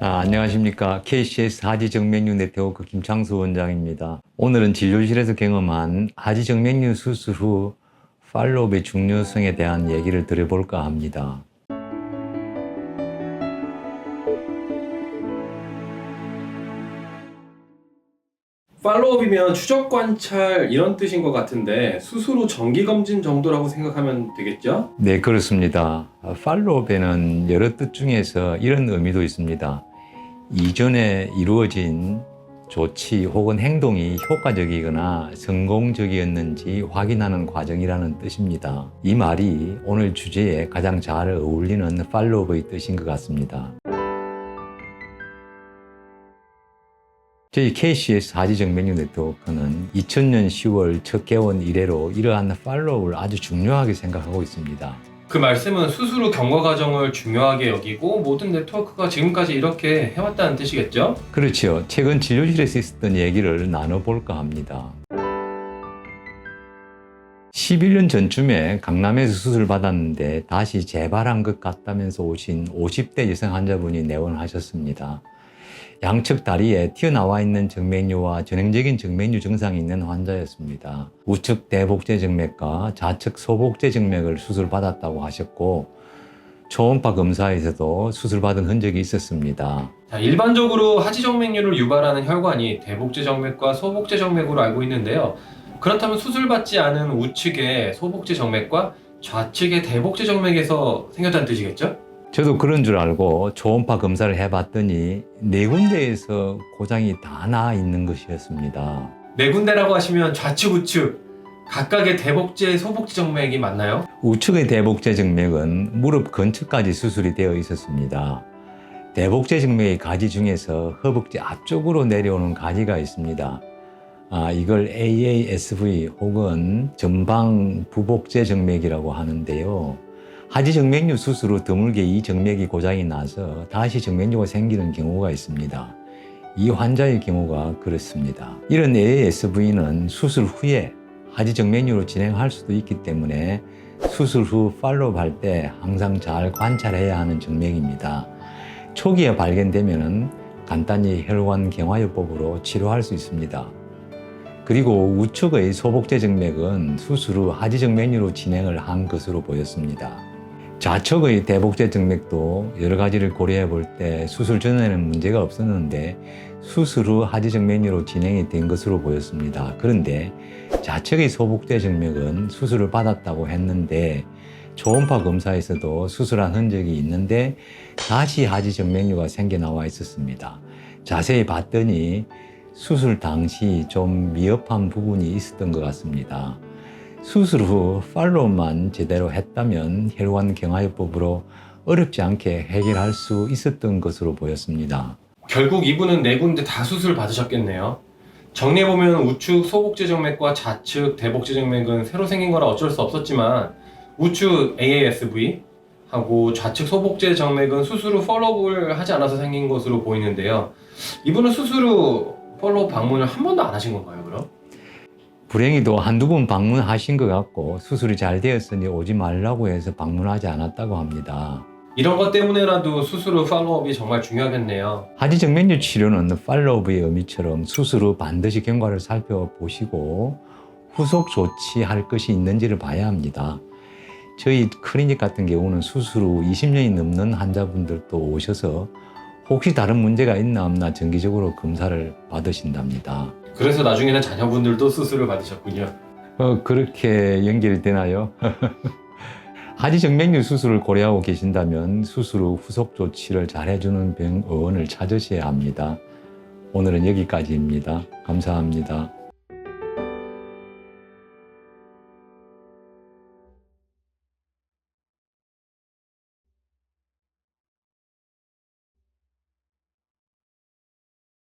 안녕하십니까. KCS 하지정맥류 네트워크 김창수 원장입니다. 오늘은 진료실에서 경험한 하지정맥류 수술 후 팔로우업의 중요성에 대한 얘기를 드려볼까 합니다. 팔로우업이면 추적 관찰 이런 뜻인 것 같은데 수술 후 정기 검진 정도라고 생각하면 되겠죠? 네, 그렇습니다. 팔로우업에는 여러 뜻 중에서 이런 의미도 있습니다. 이전에 이루어진 조치 혹은 행동이 효과적이거나 성공적이었는지 확인하는 과정이라는 뜻입니다. 이 말이 오늘 주제에 가장 잘 어울리는 팔로우업의 뜻인 것 같습니다. 저희 KCS 하지정맥류 네트워크는 2000년 10월 첫 개원 이래로 이러한 팔로우업을 아주 중요하게 생각하고 있습니다. 그 말씀은 수술 후 경과 과정을 중요하게 여기고 모든 네트워크가 지금까지 이렇게 해왔다는 뜻이겠죠? 그렇죠. 최근 진료실에서 있었던 얘기를 나눠볼까 합니다. 11년 전쯤에 강남에서 수술을 받았는데 다시 재발한 것 같다면서 오신 50대 여성 환자분이 내원하셨습니다. 양측 다리에 튀어나와 있는 정맥류와 전형적인 정맥류 증상이 있는 환자였습니다. 우측 대복제 정맥과 좌측 소복제 정맥을 수술받았다고 하셨고 초음파 검사에서도 수술받은 흔적이 있었습니다. 일반적으로 하지정맥류를 유발하는 혈관이 대복제 정맥과 소복제 정맥으로 알고 있는데요. 그렇다면 수술받지 않은 우측의 소복제 정맥과 좌측의 대복제 정맥에서 생겼다는 뜻이겠죠? 저도 그런 줄 알고 초음파 검사를 해봤더니 네 군데에서 고장이 다 나 있는 것이었습니다. 네 군데라고 하시면 좌측, 우측 각각의 대복제, 소복제 정맥이 맞나요? 우측의 대복제 정맥은 무릎 근처까지 수술이 되어 있었습니다. 대복제 정맥의 가지 중에서 허벅지 앞쪽으로 내려오는 가지가 있습니다. 이걸 AASV 혹은 전방 부복제 정맥이라고 하는데요. 하지정맥류 수술 후 드물게 이 정맥이 고장이 나서 다시 정맥류가 생기는 경우가 있습니다. 이 환자의 경우가 그렇습니다. 이런 ASV는 수술 후에 하지정맥류로 진행할 수도 있기 때문에 수술 후 팔로우업 할 때 항상 잘 관찰해야 하는 정맥입니다. 초기에 발견되면 간단히 혈관 경화요법으로 치료할 수 있습니다. 그리고 우측의 소복제 정맥은 수술 후 하지정맥류로 진행을 한 것으로 보였습니다. 좌측의 대복제 정맥도 여러 가지를 고려해 볼 때 수술 전에는 문제가 없었는데 수술 후 하지정맥류로 진행이 된 것으로 보였습니다. 그런데 좌측의 소복제 정맥은 수술을 받았다고 했는데 초음파 검사에서도 수술한 흔적이 있는데 다시 하지정맥류가 생겨 나와 있었습니다. 자세히 봤더니 수술 당시 좀 미흡한 부분이 있었던 것 같습니다. 수술 후 팔로우만 제대로 했다면 혈관 경화요법으로 어렵지 않게 해결할 수 있었던 것으로 보였습니다. 결국 이분은 네 군데 다 수술 받으셨겠네요. 정리해보면 우측 소복제 정맥과 좌측 대복제 정맥은 새로 생긴 거라 어쩔 수 없었지만 우측 AASV 하고 좌측 소복제 정맥은 수술 후 팔로우업을 하지 않아서 생긴 것으로 보이는데요. 이분은 수술 후 팔로우업 방문을 한 번도 안 하신 건가요, 그럼? 불행히도 한두 번 방문하신 것 같고 수술이 잘 되었으니 오지 말라고 해서 방문하지 않았다고 합니다. 이런 것 때문에라도 수술 후 팔로우업이 정말 중요하겠네요. 하지정맥류 치료는 팔로우업의 의미처럼 수술 후 반드시 경과를 살펴보시고 후속 조치할 것이 있는지를 봐야 합니다. 저희 클리닉 같은 경우는 수술 후 20년이 넘는 환자분들도 오셔서 혹시 다른 문제가 있나 없나 정기적으로 검사를 받으신답니다. 그래서 나중에는 자녀분들도 수술을 받으셨군요. 그렇게 연결되나요? 하지정맥류 수술을 고려하고 계신다면 수술 후 후속 조치를 잘 해주는 병원을 찾으셔야 합니다. 오늘은 여기까지입니다. 감사합니다.